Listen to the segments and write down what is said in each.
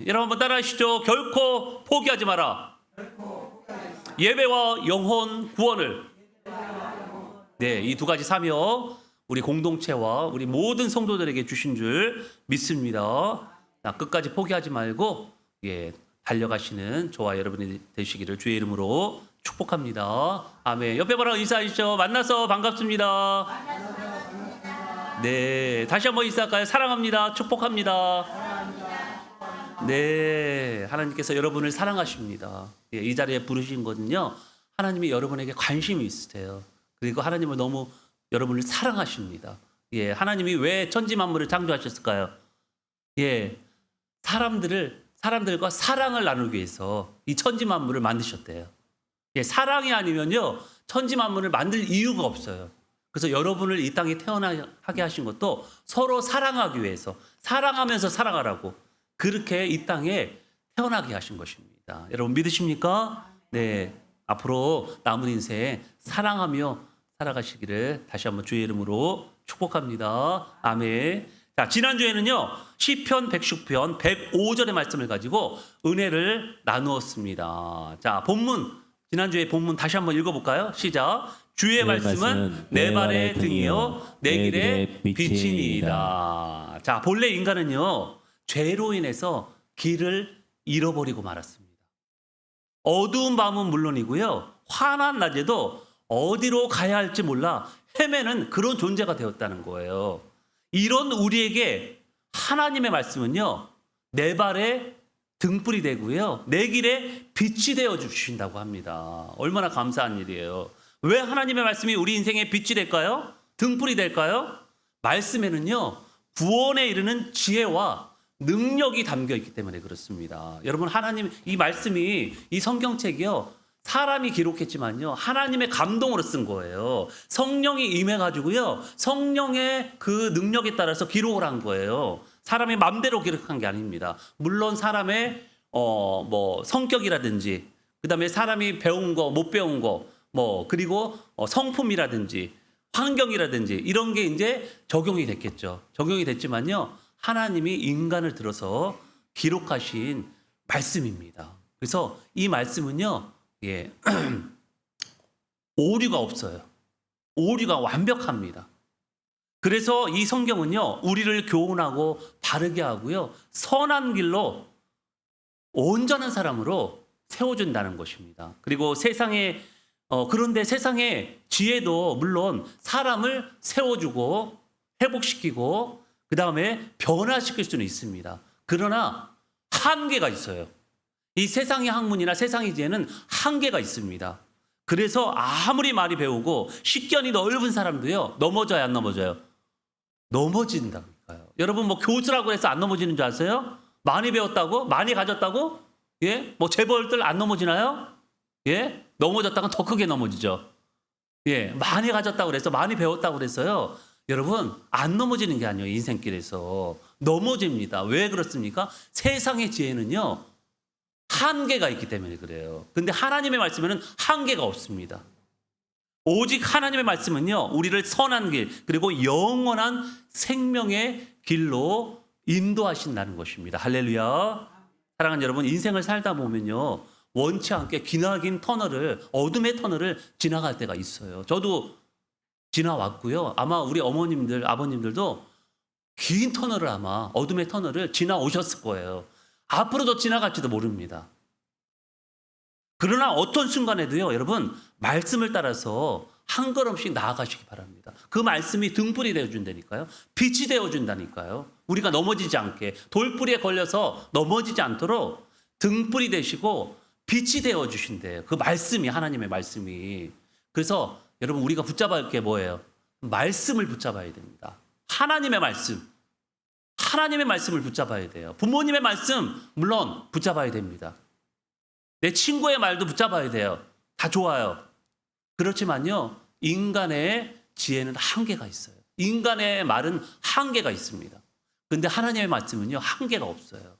여러분 한번 따라하시죠. 결코 포기하지 마라. 예배와 영혼 구원을. 네, 이 두 가지 사명 우리 공동체와 우리 모든 성도들에게 주신 줄 믿습니다. 자, 끝까지 포기하지 말고 달려가시는 저와 여러분이 되시기를 주의 이름으로 축복합니다. 아멘. 옆에 바로 인사하시죠. 만나서 반갑습니다. 네, 다시 한번 인사할까요? 사랑합니다. 축복합니다. 네, 하나님께서 여러분을 사랑하십니다. 이 자리에 부르신 거는요, 하나님이 여러분에게 관심이 있으세요. 그리고 하나님을 너무 여러분을 사랑하십니다. 하나님이 왜 천지 만물을 창조하셨을까요? 사람들과 사랑을 나누기 위해서 이 천지 만물을 만드셨대요. 사랑이 아니면요, 천지 만물을 만들 이유가 없어요. 그래서 여러분을 이 땅에 태어나게 하신 것도 서로 사랑하기 위해서, 사랑하면서 살아가라고 그렇게 이 땅에 태어나게 하신 것입니다. 여러분 믿으십니까? 네, 앞으로 남은 인생 사랑하며 살아가시기를 다시 한번 주의 이름으로 축복합니다. 아멘. 자, 지난주에는요, 시편 110편 105절의 말씀을 가지고 은혜를 나누었습니다. 자, 지난주에 본문 다시 한번 읽어볼까요? 시작. 주의 말씀은 내 발의 등이요 내 길의 빛이니이다. 자, 본래 인간은요, 죄로 인해서 길을 잃어버리고 말았습니다. 어두운 밤은 물론이고요, 환한 낮에도 어디로 가야 할지 몰라 헤매는 그런 존재가 되었다는 거예요. 이런 우리에게 하나님의 말씀은요, 내 발의 등불이 되고요, 내 길에 빛이 되어 주신다고 합니다. 얼마나 감사한 일이에요. 왜 하나님의 말씀이 우리 인생의 빛이 될까요? 등불이 될까요? 말씀에는요, 구원에 이르는 지혜와 능력이 담겨 있기 때문에 그렇습니다. 여러분, 하나님, 이 말씀이, 이 성경책이요, 사람이 기록했지만요, 하나님의 감동으로 쓴 거예요. 성령이 임해가지고요, 성령의 그 능력에 따라서 기록을 한 거예요. 사람이 맘대로 기록한 게 아닙니다. 물론 사람의 성격이라든지, 그 다음에 사람이 배운 거, 못 배운 거, 그리고 성품이라든지, 환경이라든지, 이런 게 이제 적용이 됐겠죠. 적용이 됐지만요, 하나님이 인간을 들어서 기록하신 말씀입니다. 그래서 이 말씀은요, 오류가 없어요. 오류가 완벽합니다. 그래서 이 성경은요, 우리를 교훈하고 바르게 하고요, 선한 길로 온전한 사람으로 세워준다는 것입니다. 그리고 그런데 세상의 지혜도 물론 사람을 세워주고 회복시키고 그 다음에 변화시킬 수는 있습니다. 그러나 한계가 있어요. 이 세상의 학문이나 세상의 지혜는 한계가 있습니다. 그래서 아무리 많이 배우고 식견이 넓은 사람도요, 넘어져요, 안 넘어져요? 넘어진다니까요. 여러분, 교수라고 해서 안 넘어지는 줄 아세요? 많이 배웠다고? 많이 가졌다고? 재벌들 안 넘어지나요? 넘어졌다가 더 크게 넘어지죠. 많이 가졌다고 그래서, 많이 배웠다고 그래서요, 여러분, 안 넘어지는 게 아니에요. 인생길에서 넘어집니다. 왜 그렇습니까? 세상의 지혜는요, 한계가 있기 때문에 그래요. 근데 하나님의 말씀에는 한계가 없습니다. 오직 하나님의 말씀은요, 우리를 선한 길, 그리고 영원한 생명의 길로 인도하신다는 것입니다. 할렐루야. 사랑하는 여러분, 인생을 살다 보면요, 원치 않게 기나긴 어둠의 터널을 지나갈 때가 있어요. 저도 지나왔고요. 아마 우리 어머님들, 아버님들도 긴 터널을, 아마 어둠의 터널을 지나오셨을 거예요. 앞으로도 지나갈지도 모릅니다. 그러나 어떤 순간에도요, 여러분, 말씀을 따라서 한 걸음씩 나아가시기 바랍니다. 그 말씀이 등불이 되어준다니까요. 빛이 되어준다니까요. 우리가 넘어지지 않게, 돌뿌리에 걸려서 넘어지지 않도록 등불이 되시고 빛이 되어주신대요. 그 말씀이, 하나님의 말씀이. 그래서 여러분, 우리가 붙잡아야 할 게 뭐예요? 말씀을 붙잡아야 됩니다. 하나님의 말씀. 하나님의 말씀을 붙잡아야 돼요. 부모님의 말씀, 물론 붙잡아야 됩니다. 내 친구의 말도 붙잡아야 돼요. 다 좋아요. 그렇지만요, 인간의 지혜는 한계가 있어요. 인간의 말은 한계가 있습니다. 그런데 하나님의 말씀은요, 한계가 없어요.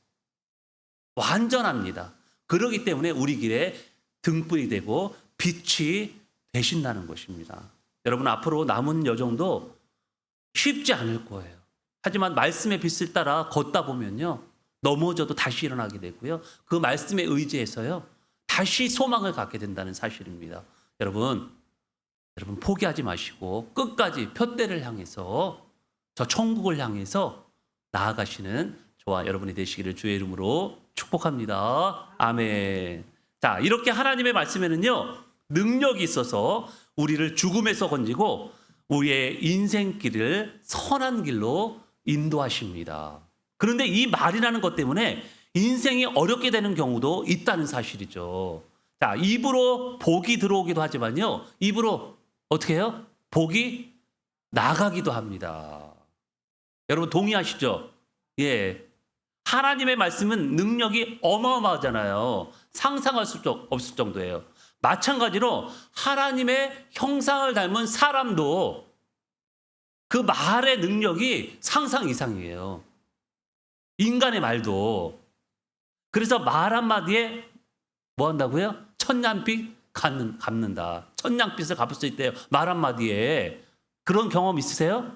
완전합니다. 그렇기 때문에 우리 길에 등불이 되고 빛이 되신다는 것입니다. 여러분, 앞으로 남은 여정도 쉽지 않을 거예요. 하지만 말씀의 빛을 따라 걷다 보면요, 넘어져도 다시 일어나게 되고요. 그 말씀에 의지해서요. 다시 소망을 갖게 된다는 사실입니다. 여러분 포기하지 마시고 끝까지 푯대를 향해서 저 천국을 향해서 나아가시는 저와 여러분이 되시기를 주의 이름으로 축복합니다. 아멘. 자, 이렇게 하나님의 말씀에는요. 능력이 있어서 우리를 죽음에서 건지고 우리의 인생길을 선한 길로 인도하십니다. 그런데 이 말이라는 것 때문에 인생이 어렵게 되는 경우도 있다는 사실이죠. 자, 입으로 복이 들어오기도 하지만요. 입으로 어떻게 해요? 복이 나가기도 합니다. 여러분 동의하시죠? 예. 하나님의 말씀은 능력이 어마어마하잖아요. 상상할 수 없을 정도예요. 마찬가지로 하나님의 형상을 닮은 사람도 그 말의 능력이 상상 이상이에요. 인간의 말도. 그래서 말 한마디에 뭐 한다고요? 천냥빚 갚는다. 천냥빚을 갚을 수 있대요. 말 한마디에. 그런 경험 있으세요?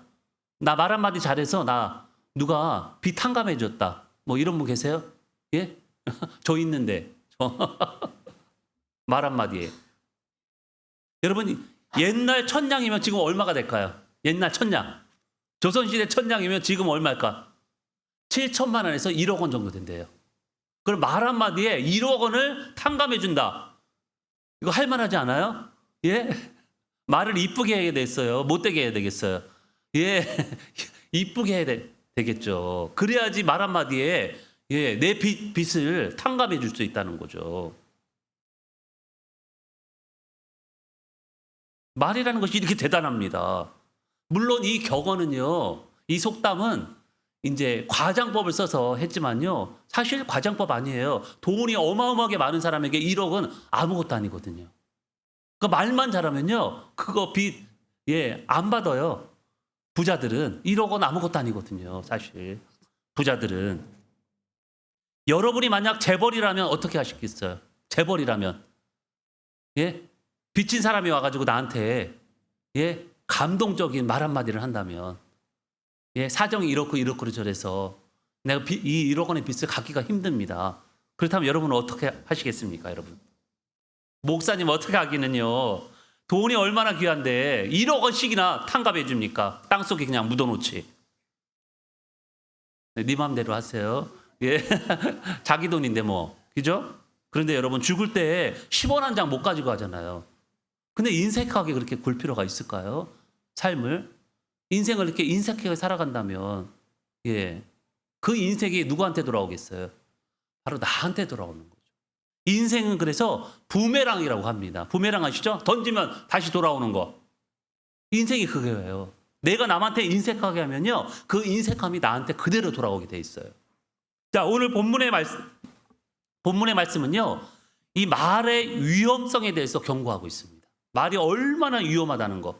나 말 한마디 잘해서 나 누가 빚 탕감해 줬다. 뭐 이런 분 계세요? 예? 저 있는데. 말 한마디에. 여러분 옛날 천냥이면 지금 얼마가 될까요? 옛날 천냥. 조선시대 천냥이면 지금 얼마일까? 7천만 원에서 1억 원 정도 된대요. 그럼 말 한마디에 1억 원을 탕감해 준다. 이거 할 만하지 않아요? 예? 말을 이쁘게 해야 되겠어요? 못되게 해야 되겠어요? 예, 이쁘게 해야 되겠죠. 그래야지 말 한마디에 예, 내 빚을 탕감해 줄 수 있다는 거죠. 말이라는 것이 이렇게 대단합니다. 물론 이 격언은요, 이 속담은 이제 과장법을 써서 했지만요, 사실 과장법 아니에요. 돈이 어마어마하게 많은 사람에게 1억은 아무것도 아니거든요. 그 말만 잘하면요, 그거 빚, 예, 안 받아요. 부자들은 1억은 아무것도 아니거든요. 사실 부자들은. 여러분이 만약 재벌이라면 어떻게 하시겠어요? 재벌이라면 예, 빚진 사람이 와가지고 나한테 예, 감동적인 말 한마디를 한다면 예, 사정이 이렇고 저래서 내가 이 1억 원의 빚을 갚기가 힘듭니다. 그렇다면 여러분은 어떻게 하시겠습니까, 여러분? 목사님 어떻게 하기는요? 돈이 얼마나 귀한데 1억 원씩이나 탕감해 줍니까? 땅속에 그냥 묻어놓지. 네 맘대로 하세요. 예, 자기 돈인데 뭐, 그죠? 그런데 여러분 죽을 때 10원 한 장 못 가지고 가잖아요. 근데 인색하게 그렇게 굴 필요가 있을까요? 삶을 인생을 이렇게 인색하게 살아간다면 예, 그 인색이 누구한테 돌아오겠어요? 바로 나한테 돌아오는 거죠. 인생은 그래서 부메랑이라고 합니다. 부메랑 아시죠? 던지면 다시 돌아오는 거. 인생이 그거예요. 내가 남한테 인색하게 하면요, 그 인색함이 나한테 그대로 돌아오게 돼 있어요. 자, 오늘 본문의 말씀은요, 이 말의 위험성에 대해서 경고하고 있습니다. 말이 얼마나 위험하다는 거.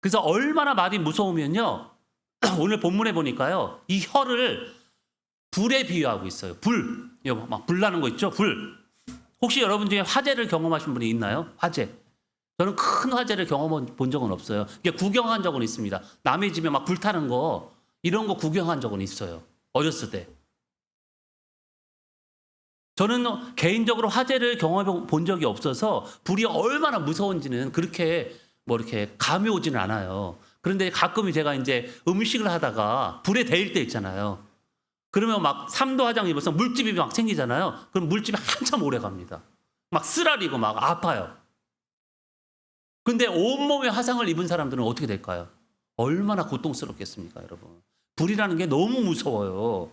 그래서 얼마나 말이 무서우면요, 오늘 본문에 보니까요, 이 혀를 불에 비유하고 있어요. 불. 여보, 막 불나는 거 있죠? 불. 혹시 여러분 중에 화재를 경험하신 분이 있나요? 화재. 저는 큰 화재를 경험해 본 적은 없어요. 이게 구경한 적은 있습니다. 남의 집에 막 불타는 거, 이런 거 구경한 적은 있어요. 어렸을 때. 저는 개인적으로 화재를 경험해 본 적이 없어서 불이 얼마나 무서운지는 그렇게 뭐 이렇게 감이 오지는 않아요. 그런데 가끔 제가 이제 음식을 하다가 불에 데일 때 있잖아요. 그러면 막 3도 화장 입어서 물집이 막 생기잖아요. 그럼 물집이 한참 오래 갑니다. 막 쓰라리고 막 아파요. 근데 온몸에 화상을 입은 사람들은 어떻게 될까요? 얼마나 고통스럽겠습니까, 여러분? 불이라는 게 너무 무서워요.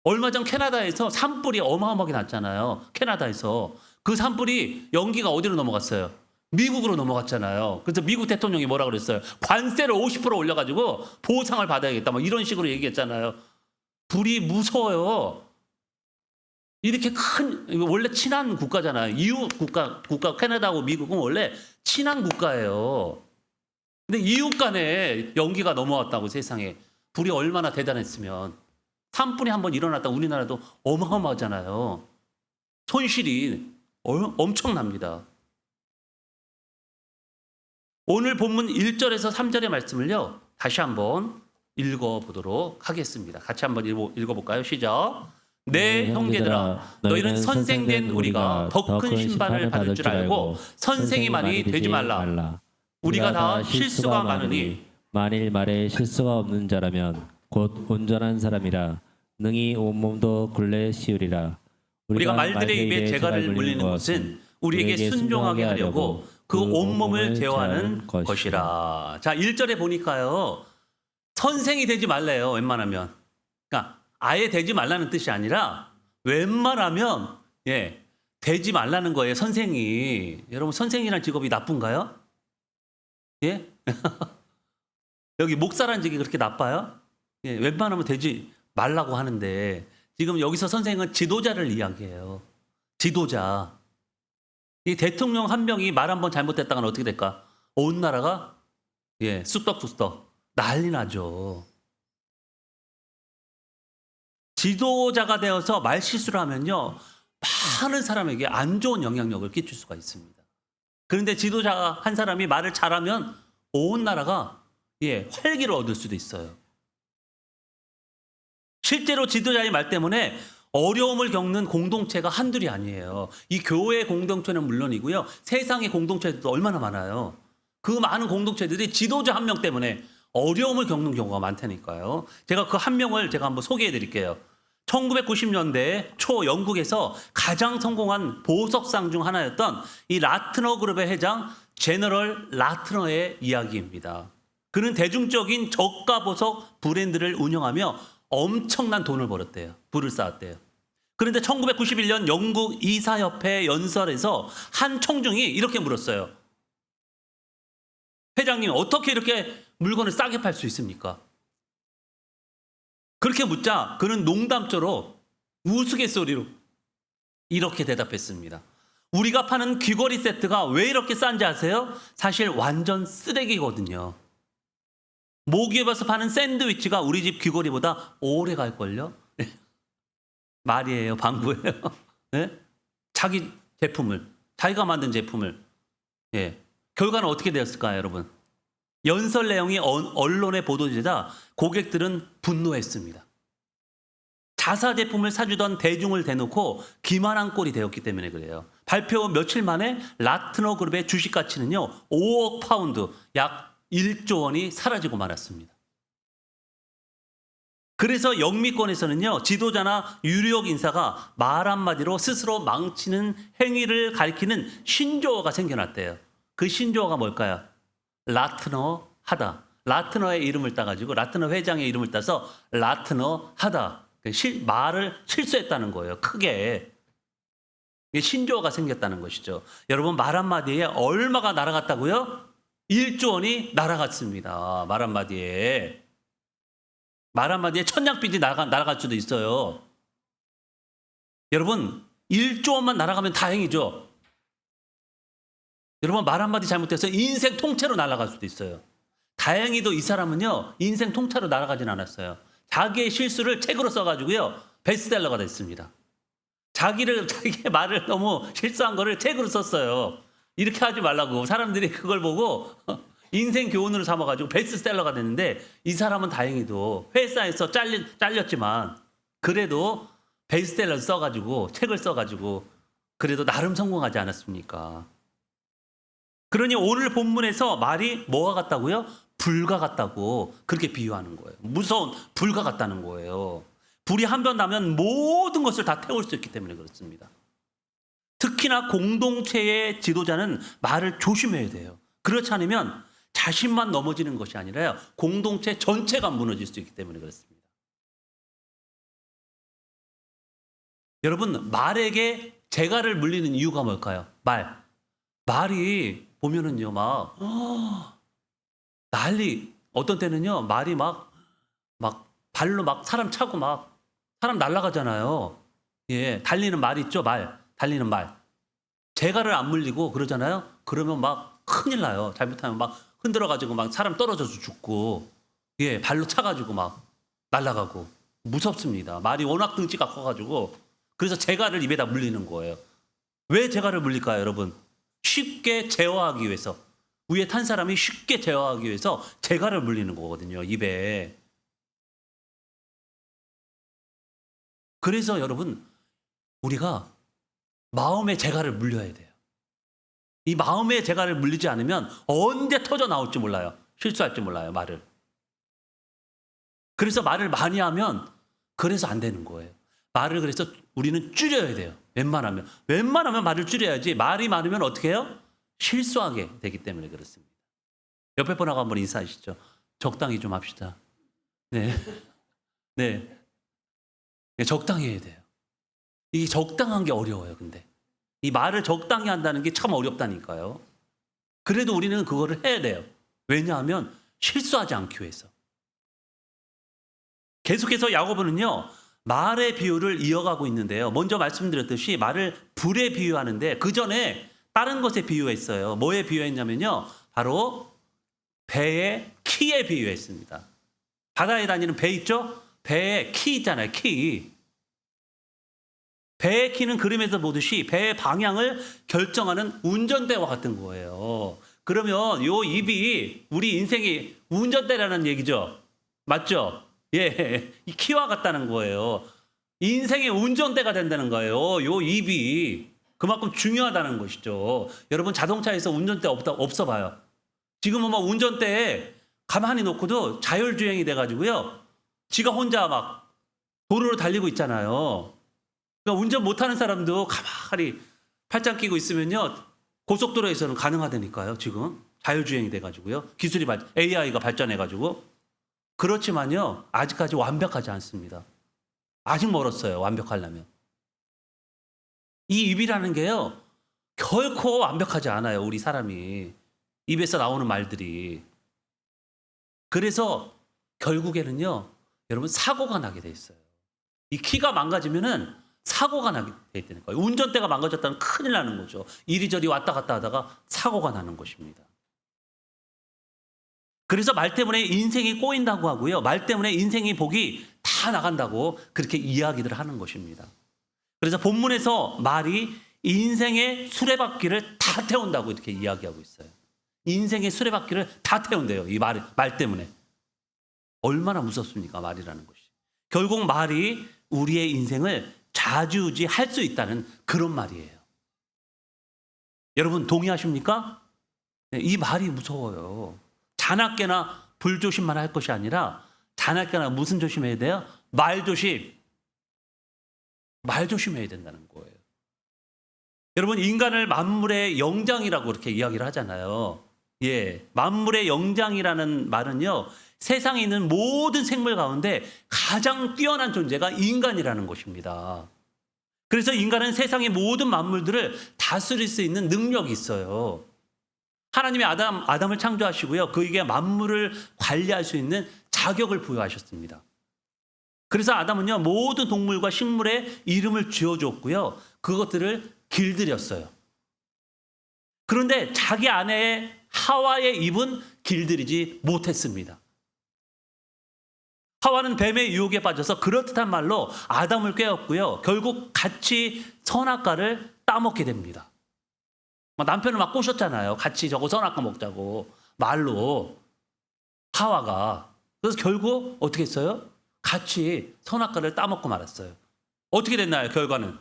얼마 전 캐나다에서 산불이 어마어마하게 났잖아요. 캐나다에서. 그 산불이 연기가 어디로 넘어갔어요? 미국으로 넘어갔잖아요. 그래서 미국 대통령이 뭐라 그랬어요? 관세를 50% 올려가지고 보상을 받아야겠다. 뭐 이런 식으로 얘기했잖아요. 불이 무서워요. 이렇게 원래 친한 국가잖아요. 이웃 국가 캐나다하고 미국은 원래 친한 국가예요. 근데 이웃 간에 연기가 넘어왔다고 세상에. 불이 얼마나 대단했으면. 산불이 한번 일어났다 우리나라도 어마어마하잖아요. 손실이 엄청납니다. 오늘 본문 1절에서 3절의 말씀을요, 다시 한번 읽어보도록 하겠습니다. 같이 한번 읽어볼까요? 시작. 내 형제들아, 너희는 선생된 우리가 더 큰 심판을 받을 줄 알고 선생이 많이 되지 말라. 우리가 다 실수가 많으니 만일 말에 실수가 없는 자라면 곧 온전한 사람이라 능히 온몸도 굴레 씌우리라. 우리가 말들의 입에 재갈을 물리는 것은 우리에게 순종하게 하려고 그 온몸을 제어하는 것이라. 자, 1절에 보니까요. 선생이 되지 말래요. 웬만하면. 그러니까 아예 되지 말라는 뜻이 아니라 웬만하면 되지 말라는 거예요. 선생이. 여러분 선생이라는 직업이 나쁜가요? 예? 여기 목사라는 직업이 그렇게 나빠요? 예, 웬만하면 되지 말라고 하는데 지금 여기서 선생은 지도자를 이야기해요. 지도자. 이 대통령 한 명이 말 한 번 잘못했다가는 어떻게 될까? 온 나라가 쑥떡쑥떡 난리 나죠. 지도자가 되어서 말 실수를 하면요. 많은 사람에게 안 좋은 영향력을 끼칠 수가 있습니다. 그런데 지도자 한 사람이 말을 잘하면 온 나라가 활기를 얻을 수도 있어요. 실제로 지도자의 말 때문에 어려움을 겪는 공동체가 한둘이 아니에요. 이 교회 공동체는 물론이고요. 세상의 공동체도 얼마나 많아요. 그 많은 공동체들이 지도자 한 명 때문에 어려움을 겪는 경우가 많다니까요. 제가 그 한 명을 제가 한번 소개해 드릴게요. 1990년대 초 영국에서 가장 성공한 보석상 중 하나였던 이 라트너 그룹의 회장 제너럴 라트너의 이야기입니다. 그는 대중적인 저가 보석 브랜드를 운영하며 엄청난 돈을 벌었대요. 부를 쌓았대요. 그런데 1991년 영국 이사협회 연설에서 한 총중이 이렇게 물었어요. 회장님, 어떻게 이렇게 물건을 싸게 팔 수 있습니까? 그렇게 묻자 그는 농담조로 우스갯소리로 이렇게 대답했습니다. 우리가 파는 귀걸이 세트가 왜 이렇게 싼지 아세요? 사실 완전 쓰레기거든요. 모기업에서 파는 샌드위치가 우리 집 귀걸이보다 오래 갈걸요? 말이에요, 방구예요. 네? 자기 제품을, 자기가 만든 제품을. 결과는 어떻게 되었을까요, 여러분? 연설 내용이 언론에 보도되자 고객들은 분노했습니다. 자사 제품을 사주던 대중을 대놓고 기만한 꼴이 되었기 때문에 그래요. 발표 며칠 만에 라트너 그룹의 주식 가치는요, 5억 파운드, 약 1조 원이 사라지고 말았습니다. 그래서 영미권에서는요, 지도자나 유력 인사가 말 한마디로 스스로 망치는 행위를 가리키는 신조어가 생겨났대요. 그 신조어가 뭘까요? 라트너 하다. 라트너의 이름을 따가지고 라트너 회장의 이름을 따서 라트너 하다. 말을 실수했다는 거예요. 크게. 신조어가 생겼다는 것이죠. 여러분 말 한마디에 얼마가 날아갔다고요? 1조 원이 날아갔습니다. 말 한마디에. 말 한마디에 천냥빚이 날아갈 수도 있어요. 여러분 1조 원만 날아가면 다행이죠. 여러분 말 한마디 잘못해서 인생 통째로 날아갈 수도 있어요. 다행히도 이 사람은요, 인생 통째로 날아가진 않았어요. 자기의 실수를 책으로 써가지고요, 베스트셀러가 됐습니다. 자기의 말을 너무 실수한 거를 책으로 썼어요. 이렇게 하지 말라고. 사람들이 그걸 보고 인생 교훈으로 삼아가지고 베스트셀러가 됐는데, 이 사람은 다행히도 회사에서 잘렸지만 그래도 베스트셀러 써가지고 책을 써가지고 그래도 나름 성공하지 않았습니까? 그러니 오늘 본문에서 말이 뭐와 같다고요? 불과 같다고 그렇게 비유하는 거예요. 무서운 불과 같다는 거예요. 불이 한 번 나면 모든 것을 다 태울 수 있기 때문에 그렇습니다. 특히나 공동체의 지도자는 말을 조심해야 돼요. 그렇지 않으면 자신만 넘어지는 것이 아니라요, 공동체 전체가 무너질 수 있기 때문에 그렇습니다. 여러분 말에게 재갈을 물리는 이유가 뭘까요? 말이 보면은요 막 난리. 어떤 때는요 말이 막 발로 막 사람 차고 막 사람 날아가잖아요. 달리는 말 있죠. 달리는 말. 재갈을 안 물리고 그러잖아요. 그러면 막 큰일 나요. 잘못하면 막 흔들어가지고 막 사람 떨어져서 죽고, 발로 차가지고 막 날아가고 무섭습니다. 말이 워낙 등치가 커가지고. 그래서 재갈을 입에다 물리는 거예요. 왜 재갈을 물릴까요, 여러분? 쉽게 제어하기 위해서. 위에 탄 사람이 쉽게 제어하기 위해서 재갈을 물리는 거거든요, 입에. 그래서 여러분, 우리가 마음의 재갈을 물려야 돼요. 이 마음의 재갈을 물리지 않으면 언제 터져 나올지 몰라요. 실수할지 몰라요, 말을. 그래서 말을 많이 하면 그래서 안 되는 거예요. 말을 그래서 우리는 줄여야 돼요. 웬만하면 말을 줄여야지. 말이 많으면 어떻게 해요? 실수하게 되기 때문에 그렇습니다. 옆에 분하고 한번 인사하시죠. 적당히 좀 합시다. 네. 네. 네, 적당히 해야 돼요. 이게 적당한 게 어려워요, 근데. 이 말을 적당히 한다는 게 참 어렵다니까요. 그래도 우리는 그거를 해야 돼요. 왜냐하면 실수하지 않기 위해서. 계속해서 야고보는요, 말의 비유를 이어가고 있는데요. 먼저 말씀드렸듯이 말을 불에 비유하는데 그 전에 다른 것에 비유했어요. 뭐에 비유했냐면요, 바로 배의 키에 비유했습니다. 바다에 다니는 배 있죠? 배에 키 있잖아요, 키. 배의 키는 그림에서 보듯이 배의 방향을 결정하는 운전대와 같은 거예요. 그러면 요 입이 우리 인생이 운전대라는 얘기죠. 맞죠? 예, 이 키와 같다는 거예요. 인생의 운전대가 된다는 거예요. 요 입이 그만큼 중요하다는 것이죠. 여러분 자동차에서 운전대 없어 봐요. 지금은 뭐 운전대에 가만히 놓고도 자율주행이 돼가지고요. 지가 혼자 막 도로를 달리고 있잖아요. 그러니까 운전 못하는 사람도 가만히 팔짱 끼고 있으면요. 고속도로에서는 가능하다니까요. 지금 자율주행이 돼가지고요. 기술이 AI가 발전해가지고. 그렇지만요, 아직까지 완벽하지 않습니다. 아직 멀었어요, 완벽하려면. 이 입이라는 게요, 결코 완벽하지 않아요, 우리 사람이. 입에서 나오는 말들이. 그래서 결국에는요, 여러분 사고가 나게 돼 있어요. 이 키가 망가지면은 사고가 나게 돼 있다는 거예요. 운전대가 망가졌다면 큰일 나는 거죠. 이리저리 왔다 갔다 하다가 사고가 나는 것입니다. 그래서 말 때문에 인생이 꼬인다고 하고요. 말 때문에 인생의 복이 다 나간다고 그렇게 이야기를 하는 것입니다. 그래서 본문에서 말이 인생의 수레바퀴를 다 태운다고 이렇게 이야기하고 있어요. 인생의 수레바퀴를 다 태운대요. 이 말 때문에. 얼마나 무섭습니까? 말이라는 것이. 결국 말이 우리의 인생을 좌지우지할 수 있다는 그런 말이에요. 여러분 동의하십니까? 네, 이 말이 무서워요. 자나깨나 불조심만 할 것이 아니라 자나깨나 무슨 조심해야 돼요? 말조심. 말조심해야 된다는 거예요. 여러분 인간을 만물의 영장이라고 이렇게 이야기를 하잖아요. 예, 만물의 영장이라는 말은요. 세상에 있는 모든 생물 가운데 가장 뛰어난 존재가 인간이라는 것입니다. 그래서 인간은 세상의 모든 만물들을 다스릴 수 있는 능력이 있어요. 하나님이 아담을 창조하시고요. 그에게 만물을 관리할 수 있는 자격을 부여하셨습니다. 그래서 아담은요, 모든 동물과 식물에 이름을 지어줬고요. 그것들을 길들였어요. 그런데 자기 아내의 하와의 입은 길들이지 못했습니다. 하와는 뱀의 유혹에 빠져서 그럴듯한 말로 아담을 꾀었고요. 결국 같이 선악과를 따먹게 됩니다. 남편을 막 꼬셨잖아요. 같이 저거 선악과 먹자고 말로 하와가. 그래서 결국 어떻게 했어요? 같이 선악과를 따먹고 말았어요. 어떻게 됐나요? 결과는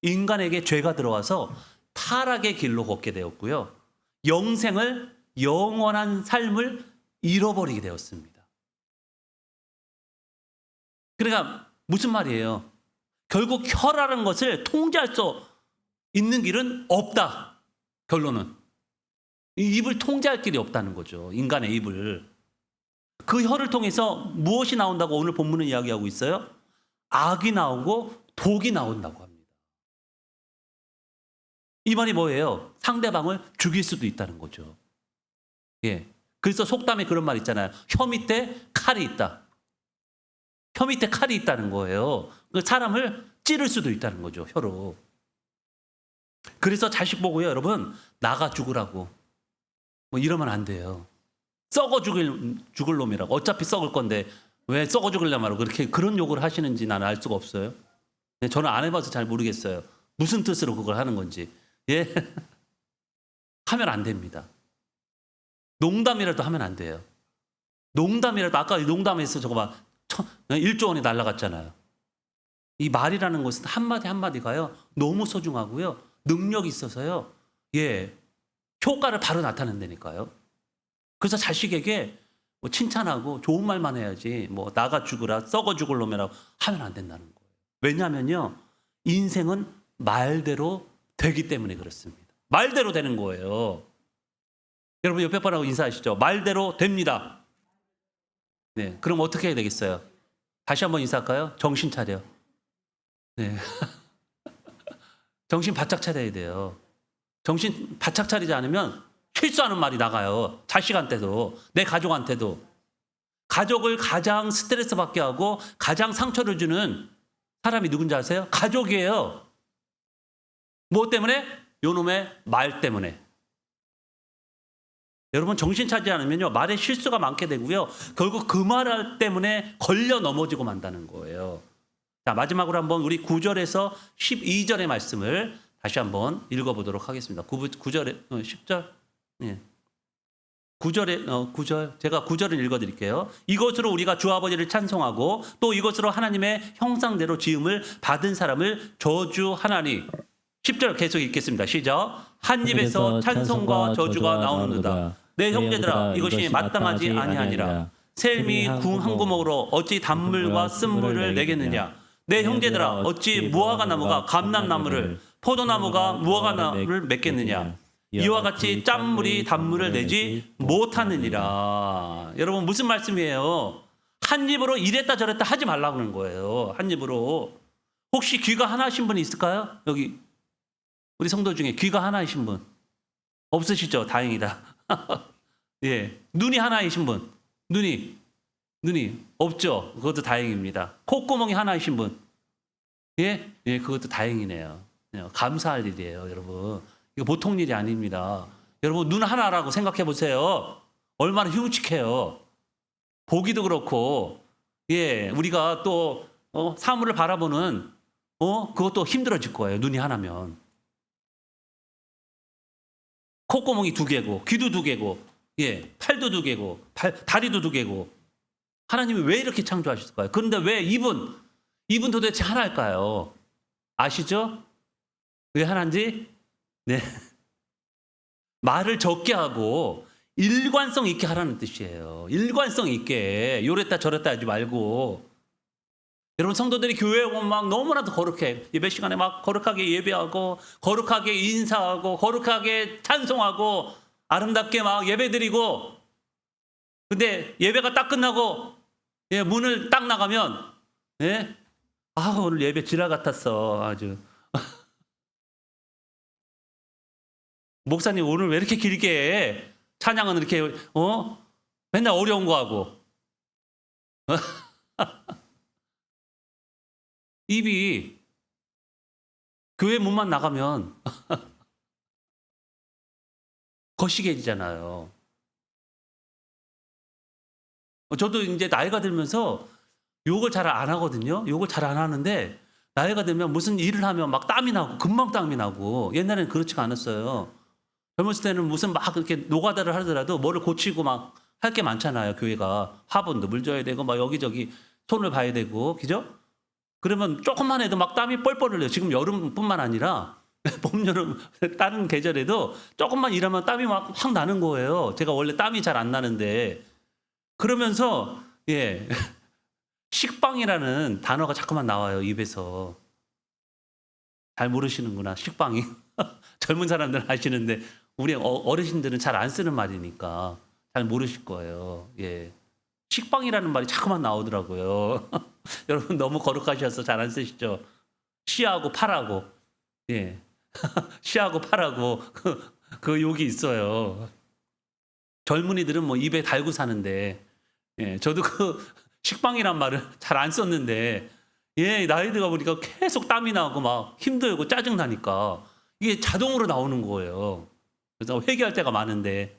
인간에게 죄가 들어와서 타락의 길로 걷게 되었고요. 영원한 삶을 잃어버리게 되었습니다. 그러니까 무슨 말이에요? 결국 혀라는 것을 통제할 수 있는 길은 없다. 결론은 이 입을 통제할 길이 없다는 거죠. 인간의 입을. 그 혀를 통해서 무엇이 나온다고 오늘 본문은 이야기하고 있어요? 악이 나오고 독이 나온다고 합니다. 이 말이 뭐예요? 상대방을 죽일 수도 있다는 거죠. 예. 그래서 속담에 그런 말 있잖아요. 혀 밑에 칼이 있다. 혀 밑에 칼이 있다는 거예요. 그 사람을 찌를 수도 있다는 거죠. 혀로. 그래서 자식 보고요, 여러분 나가 죽으라고 뭐 이러면 안 돼요. 썩어 죽을 놈이라고. 어차피 썩을 건데 왜 썩어 죽으려고 그렇게 그런 욕을 하시는지 나는 알 수가 없어요. 저는 안 해봐서 잘 모르겠어요. 무슨 뜻으로 그걸 하는 건지. 예, 하면 안 됩니다. 농담이라도 하면 안 돼요. 농담이라도 아까 농담에서 저거 막 1조 원이 날라갔잖아요. 이 말이라는 것은 한마디 한마디가요. 너무 소중하고요. 능력이 있어서요. 예. 효과를 바로 나타낸다니까요. 그래서 자식에게 뭐 칭찬하고 좋은 말만 해야지 뭐 나가 죽으라 썩어 죽을 놈이라고 하면 안 된다는 거예요. 왜냐하면요. 인생은 말대로 되기 때문에 그렇습니다. 말대로 되는 거예요. 여러분 옆에 분하고 인사하시죠. 말대로 됩니다. 네, 그럼 어떻게 해야 되겠어요? 다시 한번 인사할까요? 정신 차려. 네. 정신 바짝 차려야 돼요. 정신 바짝 차리지 않으면 실수하는 말이 나가요. 자식한테도, 내 가족한테도. 가족을 가장 스트레스 받게 하고 가장 상처를 주는 사람이 누군지 아세요? 가족이에요. 뭐 때문에? 요놈의 말 때문에. 여러분 정신 차리지 않으면요. 말에 실수가 많게 되고요. 결국 그 말 때문에 걸려 넘어지고 만다는 거예요. 자, 마지막으로 한번 우리 9절에서 12절의 말씀을 다시 한번 읽어보도록 하겠습니다. 9절에 10절, 예. 9절 제가 9절을 읽어드릴게요. 이것으로 우리가 주 아버지를 찬송하고 또 이것으로 하나님의 형상대로 지음을 받은 사람을 저주하나니. 10절 계속 읽겠습니다. 시작. 한 입에서 찬송과 저주가 나오는도다. 내 형제들아 이것이 마땅하지 아니하니라. 샘이 궁 한 구멍으로 어찌 단물과 쓴물을 내겠느냐. 내 형제들아 어찌 무화과 나무가 감람나무를 포도나무가 무화과 나무를 맺겠느냐. 이와 같이 짠물이 단물을 내지 못하느니라. 여러분 무슨 말씀이에요? 한 입으로 이랬다 저랬다 하지 말라고 하는 거예요. 한 입으로. 혹시 귀가 하나이신 분이 있을까요? 여기 우리 성도 중에 귀가 하나이신 분 없으시죠? 다행이다. 예, 눈이 하나이신 분, 눈이 없죠? 그것도 다행입니다. 콧구멍이 하나이신 분, 예, 그것도 다행이네요. 감사할 일이에요, 여러분. 이거 보통 일이 아닙니다. 여러분 눈 하나라고 생각해 보세요. 얼마나 흉측해요. 보기도 그렇고, 예, 우리가 또 사물을 바라보는 그것도 힘들어질 거예요. 눈이 하나면. 콧구멍이 2개고, 귀도 2개고, 예, 팔도 2개고, 다리도 2개고. 하나님이 왜 이렇게 창조하셨을까요? 그런데 왜 입은 도대체 하나일까요? 아시죠? 왜 하나인지? 네. 말을 적게 하고 일관성 있게 하라는 뜻이에요. 일관성 있게 요랬다 저랬다 하지 말고. 여러분 성도들이 교회에 오면 막 너무나도 거룩해. 예배 시간에 막 거룩하게 예배하고 거룩하게 인사하고 거룩하게 찬송하고 아름답게 막 예배드리고. 근데 예배가 딱 끝나고 문을 딱 나가면 오늘 예배 지랄 같았어. 아주. 목사님 오늘 왜 이렇게 길게 해? 찬양은 이렇게 맨날 어려운 거 하고. 입이 교회 문만 나가면 거시기해지잖아요. 저도 이제 나이가 들면서 욕을 잘 안 하거든요. 욕을 잘 안 하는데 나이가 들면 무슨 일을 하면 막 땀이 나고 금방 땀이 나고. 옛날에는 그렇지가 않았어요. 젊었을 때는 무슨 막 그렇게 노가다를 하더라도 뭐를 고치고 막 할 게 많잖아요. 교회가 화분도 물 줘야 되고 막 여기저기 손을 봐야 되고, 그죠? 그러면 조금만 해도 막 땀이 뻘뻘 흘려요. 지금 여름뿐만 아니라 봄, 여름 다른 계절에도 조금만 일하면 땀이 막 확 나는 거예요. 제가 원래 땀이 잘 안 나는데. 그러면서 식빵이라는 단어가 자꾸만 나와요. 입에서. 잘 모르시는구나. 식빵이. 젊은 사람들은 아시는데 우리 어르신들은 잘 안 쓰는 말이니까 잘 모르실 거예요. 예. 식빵이라는 말이 자꾸만 나오더라고요. 여러분 너무 거룩하셔서 잘 안 쓰시죠? 시하고 파라고. 예. 시하고 파라고 그 욕이 있어요. 젊은이들은 뭐 입에 달고 사는데, 저도 그 식빵이란 말을 잘 안 썼는데, 나이 들어 보니까 계속 땀이 나고 막 힘들고 짜증 나니까 이게 자동으로 나오는 거예요. 그래서 회개할 때가 많은데.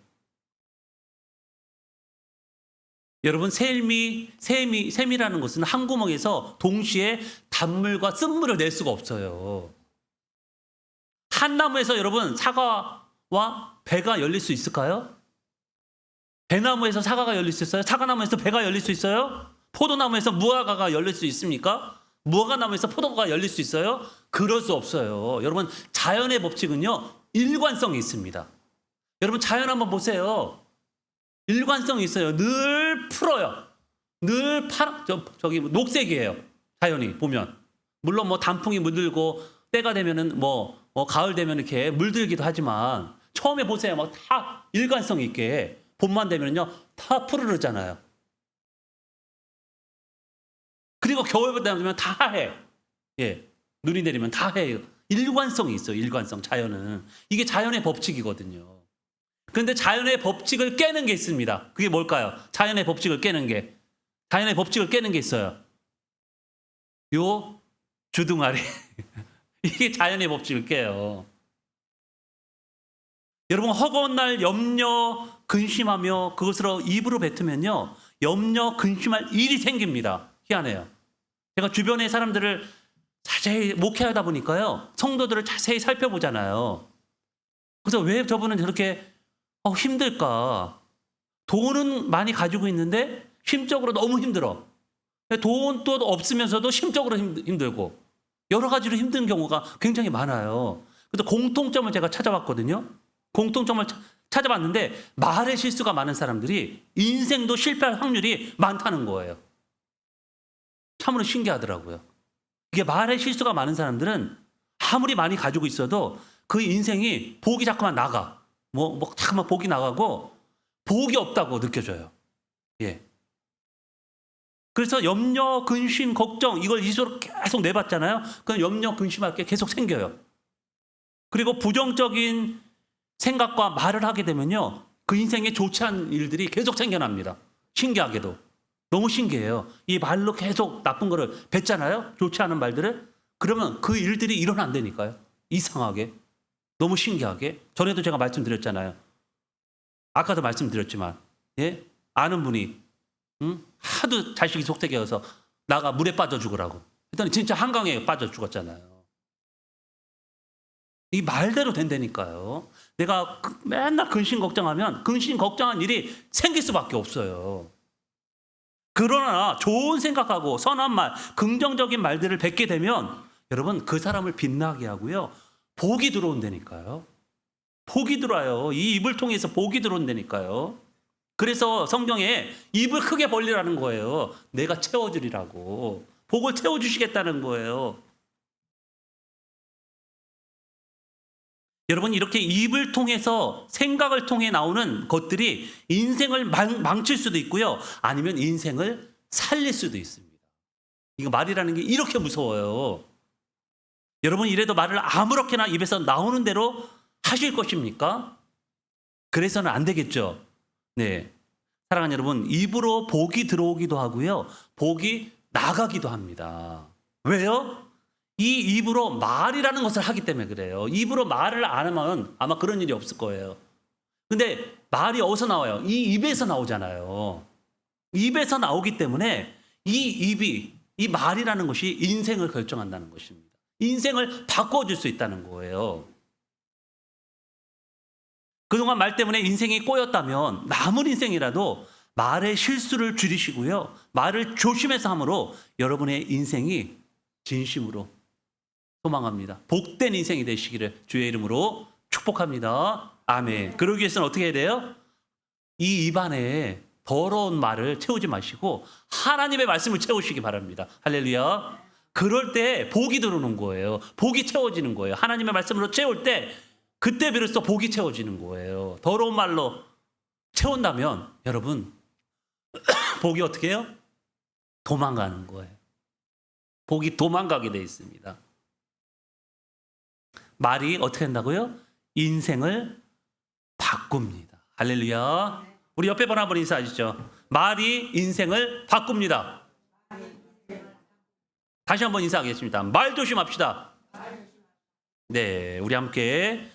여러분 샘이라는 것은 한 구멍에서 동시에 단물과 쓴물을 낼 수가 없어요. 한 나무에서 여러분 사과와 배가 열릴 수 있을까요? 배나무에서 사과가 열릴 수 있어요? 사과나무에서 배가 열릴 수 있어요? 포도나무에서 무화과가 열릴 수 있습니까? 무화과 나무에서 포도가 열릴 수 있어요? 그럴 수 없어요. 여러분, 자연의 법칙은요, 일관성이 있습니다. 여러분, 자연 한번 보세요. 일관성이 있어요. 늘 풀어요. 늘 저기 녹색이에요. 자연이 보면. 물론 뭐 단풍이 물들고 때가 되면은 뭐 가을 되면 이렇게 물들기도 하지만 처음에 보세요. 막 다 일관성 있게 봄만 되면요 다 푸르르잖아요. 그리고 겨울 되면 다 하해. 예. 눈이 내리면 다 해요. 일관성이 있어요. 일관성. 자연은. 이게 자연의 법칙이거든요. 그런데 자연의 법칙을 깨는 게 있습니다. 그게 뭘까요? 자연의 법칙을 깨는 게. 자연의 법칙을 깨는 게 있어요. 요 주둥아리. 이게 자연의 법칙을 깨요. 여러분, 허구한 날 염려, 근심하며 그것으로 입으로 뱉으면요. 염려, 근심할 일이 생깁니다. 희한해요. 제가 주변의 사람들을 자세히 목회하다 보니까요. 성도들을 자세히 살펴보잖아요. 그래서 왜 저분은 저렇게 힘들까? 돈은 많이 가지고 있는데 심적으로 너무 힘들어. 돈도 없으면서도 심적으로 힘들고 여러 가지로 힘든 경우가 굉장히 많아요. 그래서 공통점을 제가 찾아봤거든요. 공통점을 찾아봤는데 말의 실수가 많은 사람들이 인생도 실패할 확률이 많다는 거예요. 참으로 신기하더라고요. 이게 말의 실수가 많은 사람들은 아무리 많이 가지고 있어도 그 인생이 복이 자꾸만 나가. 자꾸만 복이 나가고 복이 없다고 느껴져요. 예. 그래서 염려, 근심, 걱정 이걸 이소로 계속 내봤잖아요. 그럼 염려, 근심할 게 계속 생겨요. 그리고 부정적인 생각과 말을 하게 되면요. 그 인생에 좋지 않은 일들이 계속 생겨납니다. 신기하게도. 너무 신기해요. 이 말로 계속 나쁜 거를 뱉잖아요. 좋지 않은 말들을. 그러면 그 일들이 일어난다니까요. 이상하게. 너무 신기하게. 전에도 제가 말씀드렸잖아요. 아까도 말씀드렸지만 예? 아는 분이 하도 자식이 속되게여서 나가 물에 빠져 죽으라고. 그랬더니 진짜 한강에 빠져 죽었잖아요. 이 말대로 된다니까요. 내가 맨날 근심 걱정하면 근심 걱정한 일이 생길 수밖에 없어요. 그러나 좋은 생각하고 선한 말, 긍정적인 말들을 뱉게 되면 여러분 그 사람을 빛나게 하고요. 복이 들어온다니까요. 복이 들어와요. 이 입을 통해서 복이 들어온다니까요. 그래서 성경에 입을 크게 벌리라는 거예요. 내가 채워주리라고. 복을 채워주시겠다는 거예요. 여러분 이렇게 입을 통해서 생각을 통해 나오는 것들이 인생을 망칠 수도 있고요. 아니면 인생을 살릴 수도 있습니다. 이거 말이라는 게 이렇게 무서워요. 여러분 이래도 말을 아무렇게나 입에서 나오는 대로 하실 것입니까? 그래서는 안 되겠죠. 네, 사랑하는 여러분 입으로 복이 들어오기도 하고요. 복이 나가기도 합니다. 왜요? 이 입으로 말이라는 것을 하기 때문에 그래요. 입으로 말을 안 하면 아마 그런 일이 없을 거예요. 근데 말이 어디서 나와요? 이 입에서 나오잖아요. 입에서 나오기 때문에 이 말이라는 것이 인생을 결정한다는 것입니다. 인생을 바꿔줄 수 있다는 거예요. 그동안 말 때문에 인생이 꼬였다면 남은 인생이라도 말의 실수를 줄이시고요. 말을 조심해서 함으로 여러분의 인생이 진심으로 소망합니다. 복된 인생이 되시기를 주의 이름으로 축복합니다. 아멘. 그러기 위해서는 어떻게 해야 돼요? 이 입안에 더러운 말을 채우지 마시고 하나님의 말씀을 채우시기 바랍니다. 할렐루야. 그럴 때 복이 들어오는 거예요. 복이 채워지는 거예요. 하나님의 말씀으로 채울 때 그때 비로소 복이 채워지는 거예요. 더러운 말로 채운다면 여러분 복이 어떻게 해요? 도망가는 거예요. 복이 도망가게 돼 있습니다. 말이 어떻게 한다고요? 인생을 바꿉니다. 할렐루야. 우리 옆에 분 한번 인사하시죠. 말이 인생을 바꿉니다. 다시 한번 인사하겠습니다. 말 조심합시다. 네, 우리 함께